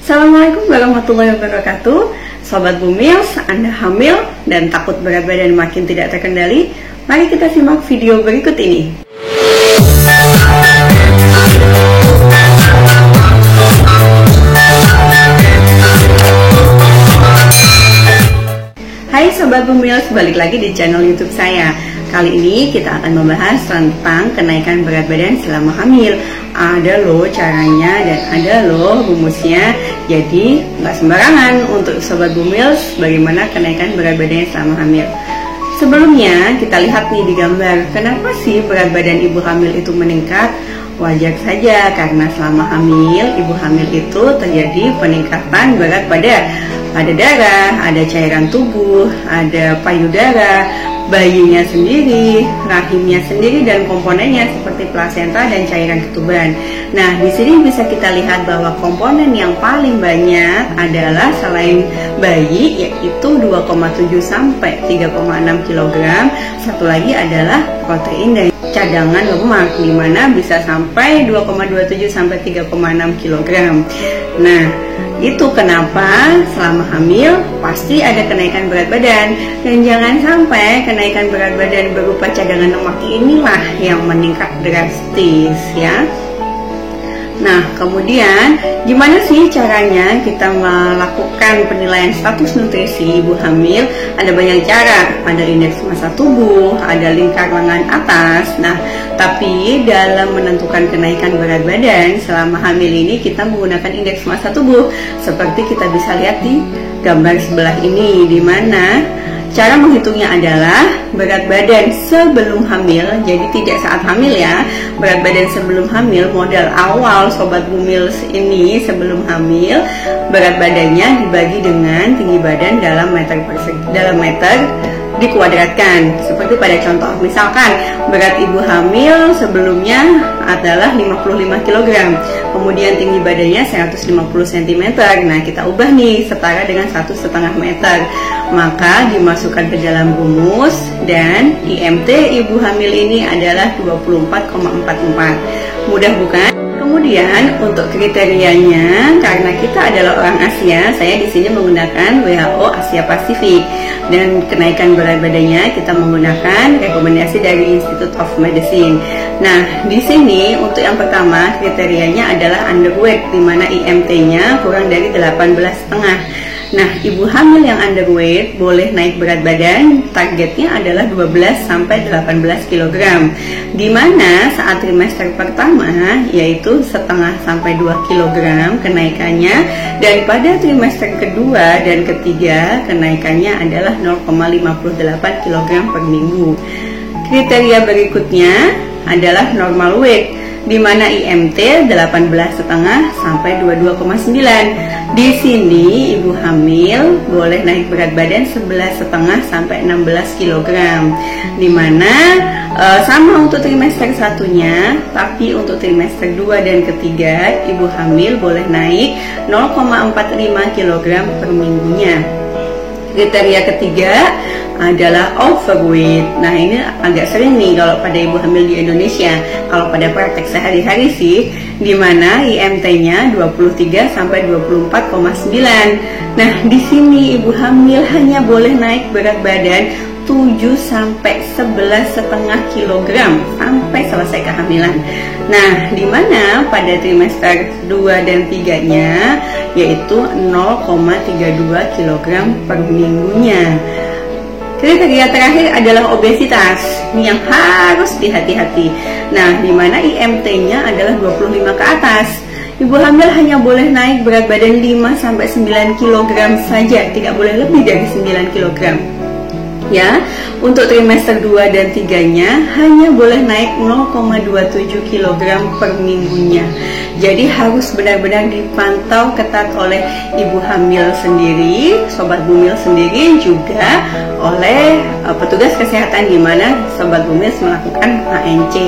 Assalamualaikum warahmatullahi wabarakatuh. Sobat Bumils, Anda hamil dan takut berat badan makin tidak terkendali? Mari kita simak video berikut ini. Hai Sobat Bumils, balik lagi di channel YouTube saya. Kali ini kita akan membahas tentang kenaikan berat badan selama hamil. Ada loh caranya dan ada loh rumusnya. Jadi nggak sembarangan untuk Sobat Bumils bagaimana kenaikan berat badannya selama hamil. Sebelumnya kita lihat nih di gambar, kenapa sih berat badan ibu hamil itu meningkat? Wajar saja karena selama hamil, ibu hamil itu terjadi peningkatan berat pada darah, ada cairan tubuh, ada payudara, bayinya sendiri, rahimnya sendiri, dan komponennya seperti plasenta dan cairan ketuban. Nah, di sini bisa kita lihat bahwa komponen yang paling banyak adalah selain bayi, yaitu 2,7 sampai 3,6 kg. Satu lagi adalah protein dan cadangan lemak, di mana bisa sampai 2,27 sampai 3,6 kg. Nah, itu kenapa selama hamil pasti ada kenaikan berat badan. Dan jangan sampai kenaikan berat badan berupa cadangan lemak inilah yang meningkat drastis ya. Nah, kemudian gimana sih caranya kita melakukan penilaian status nutrisi ibu hamil? Ada banyak cara, ada indeks massa tubuh, ada lingkar lengan atas. Nah, tapi dalam menentukan kenaikan berat badan selama hamil ini kita menggunakan indeks massa tubuh. Seperti kita bisa lihat di gambar sebelah ini, di mana cara menghitungnya adalah berat badan sebelum hamil, jadi tidak saat hamil ya. Berat badan sebelum hamil, modal awal Sobat Bumils ini sebelum hamil, berat badannya dibagi dengan tinggi badan dalam meter dikuadratkan. Seperti pada contoh, misalkan berat ibu hamil sebelumnya adalah 55 kg, kemudian tinggi badannya 150 cm. Nah, kita ubah nih setara dengan 1,5 meter, maka dimasukkan ke dalam rumus dan IMT ibu hamil ini adalah 24,44. Mudah bukan? Kemudian untuk kriterianya, karena kita adalah orang Asia, saya di sini menggunakan WHO Asia Pasifik, dan kenaikan berat badannya kita menggunakan rekomendasi dari Institute of Medicine. Nah, di sini untuk yang pertama kriterianya adalah underweight, di mana IMT-nya kurang dari 18,5. Nah, ibu hamil yang underweight boleh naik berat badan, targetnya adalah 12 sampai 18 kg. Di mana saat trimester pertama yaitu 1,5 sampai 2 kg kenaikannya, dan pada trimester kedua dan ketiga kenaikannya adalah 0,58 kg per minggu. Kriteria berikutnya adalah normal weight, di mana IMT 18,5 sampai 22,9. Di sini ibu hamil boleh naik berat badan 11,5 sampai 16 kg. Di mana sama untuk trimester satunya, tapi untuk trimester 2 dan ketiga ibu hamil boleh naik 0,45 kg per minggunya. Kriteria ketiga adalah overweight. Nah, ini agak sering nih kalau pada ibu hamil di Indonesia. Kalau pada praktek sehari-hari sih, di mana IMT-nya 23 sampai 24,9. Nah, di sini ibu hamil hanya boleh naik berat badan 7 sampai 11,5 kg sampai selesai kehamilan. Nah, di mana pada trimester 2 dan 3-nya yaitu 0,32 kg per minggunya. Kriteria terakhir adalah obesitas, ini yang harus dihati-hati. Nah, di mana IMT-nya adalah 25 ke atas. Ibu hamil hanya boleh naik berat badan 5 sampai 9 kg saja, tidak boleh lebih dari 9 kg. Ya, untuk trimester 2 dan 3-nya hanya boleh naik 0,27 kg per minggunya. Jadi harus benar-benar dipantau ketat oleh ibu hamil sendiri, Sobat Bumil sendiri, juga oleh petugas kesehatan di mana Sobat Bumil melakukan ANC.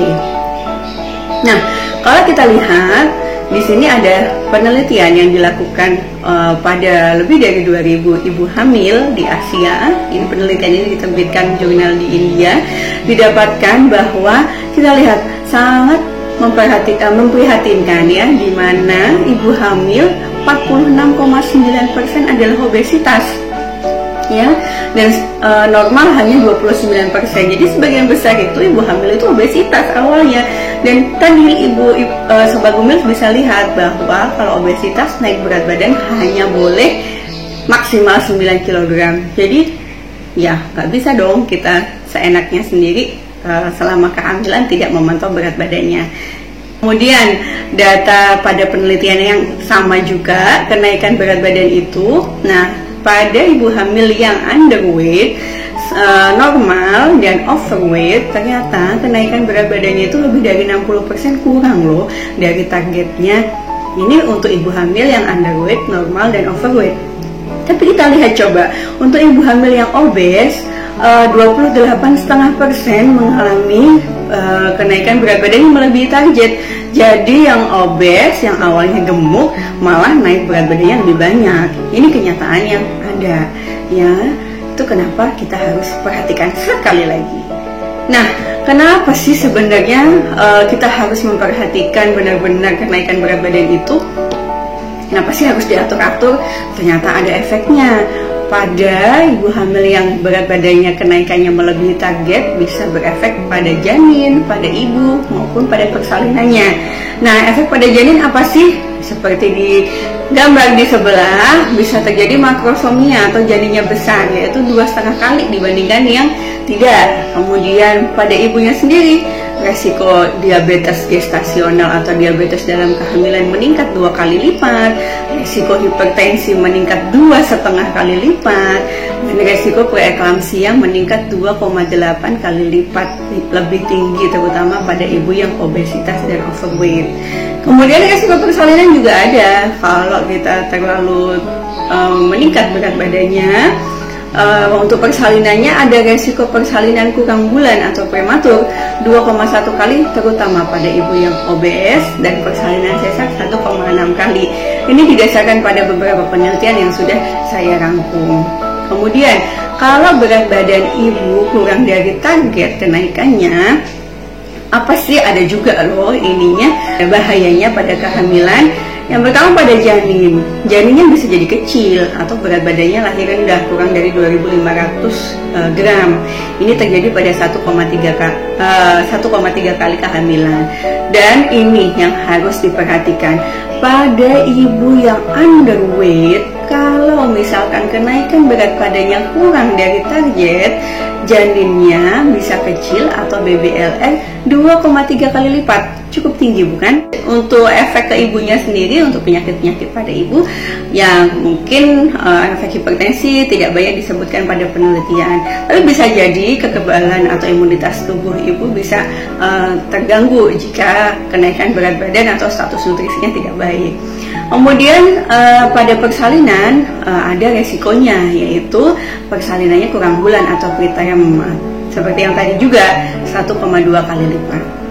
Nah, kalau kita lihat di sini ada penelitian yang dilakukan pada lebih dari 2.000 ibu hamil di Asia. Ini penelitian ini diterbitkan jurnal di India. Didapatkan bahwa kita lihat sangat memprihatinkan ya, di mana ibu hamil 46,9% adalah obesitas, ya, dan normal hanya 29%. Jadi sebagian besar itu ibu hamil itu obesitas awalnya. Dan tadi Sobat Gumils bisa lihat bahwa kalau obesitas naik berat badan hanya boleh maksimal 9 kg. Jadi ya nggak bisa dong kita seenaknya sendiri selama kehamilan tidak memantau berat badannya. Kemudian data pada penelitian yang sama juga kenaikan berat badan itu, nah pada ibu hamil yang underweight, normal dan overweight, ternyata kenaikan berat badannya itu lebih dari 60% kurang loh dari targetnya. Ini untuk ibu hamil yang underweight, normal dan overweight. Tapi kita lihat coba untuk ibu hamil yang obes, 28,5% mengalami kenaikan berat badan yang melebihi target. Jadi yang obes, yang awalnya gemuk, malah naik berat badannya lebih banyak. Ini kenyataan yang ada, ya. Itu kenapa kita harus perhatikan sekali lagi. Nah, kenapa sih sebenarnya kita harus memperhatikan benar-benar kenaikan berat badan itu? Kenapa sih harus diatur-atur? Ternyata ada efeknya. Pada ibu hamil yang berat badannya kenaikannya melebihi target bisa berefek pada janin, pada ibu, maupun pada persalinannya. Nah, efek pada janin apa sih? Seperti di gambar di sebelah, bisa terjadi makrosomia atau janinnya besar, yaitu 2,5 kali dibandingkan yang tidak. Kemudian pada ibunya sendiri, resiko diabetes gestasional atau diabetes dalam kehamilan meningkat 2 kali lipat, resiko hipertensi meningkat 2,5 kali lipat, dan resiko preeklamsia meningkat 2,8 kali lipat lebih tinggi, terutama pada ibu yang obesitas dan overweight. Kemudian resiko persalinan juga ada. Kalau kita terlalu meningkat berat badannya, untuk persalinannya ada resiko persalinan kurang bulan atau prematur 2,1 kali, terutama pada ibu yang obes, dan persalinan sesar 1,6 kali. Ini didasarkan pada beberapa penelitian yang sudah saya rangkum. Kemudian kalau berat badan ibu kurang dari target kenaikannya, apa sih, ada juga loh ininya bahayanya pada kehamilan. Yang pertama pada janin, janinnya bisa jadi kecil atau berat badannya lahir rendah kurang dari 2.500 gram. Ini terjadi pada 1,3 kali kehamilan. Dan ini yang harus diperhatikan pada ibu yang underweight. Kalau misalkan kenaikan berat badannya kurang dari target, janinnya bisa kecil atau BBLR 2,3 kali lipat. Cukup tinggi bukan? Untuk efek ke ibunya sendiri, untuk penyakit-penyakit pada ibu yang mungkin efek hipertensi tidak banyak disebutkan pada penelitian, tapi bisa jadi kekebalan atau imunitas tubuh ibu bisa terganggu jika kenaikan berat badan atau status nutrisinya tidak baik. Kemudian pada persalinan ada resikonya, yaitu persalinannya kurang bulan atau preterm, seperti yang tadi juga 1,2 kali lipat.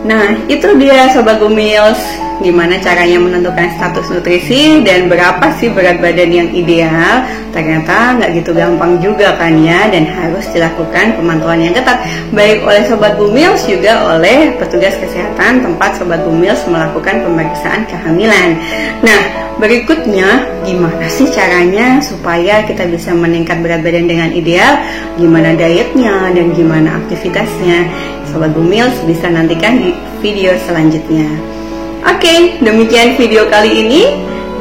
Nah, itu dia Sobat Gumils, gimana caranya menentukan status nutrisi dan berapa sih berat badan yang ideal. Ternyata nggak gitu gampang juga kan ya, dan harus dilakukan pemantauan yang ketat, baik oleh Sobat Gumils juga oleh petugas kesehatan tempat Sobat Gumils melakukan pemeriksaan kehamilan. Nah, berikutnya gimana sih caranya supaya kita bisa meningkat berat badan dengan ideal, gimana dietnya dan gimana aktivitasnya. Sobat Gumils bisa nantikan di video selanjutnya. Oke, demikian video kali ini.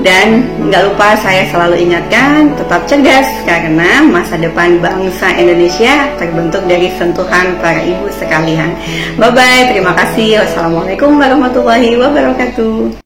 Dan nggak lupa saya selalu ingatkan, tetap cerdas karena masa depan bangsa Indonesia terbentuk dari sentuhan para ibu sekalian. Bye-bye, terima kasih. Wassalamualaikum warahmatullahi wabarakatuh.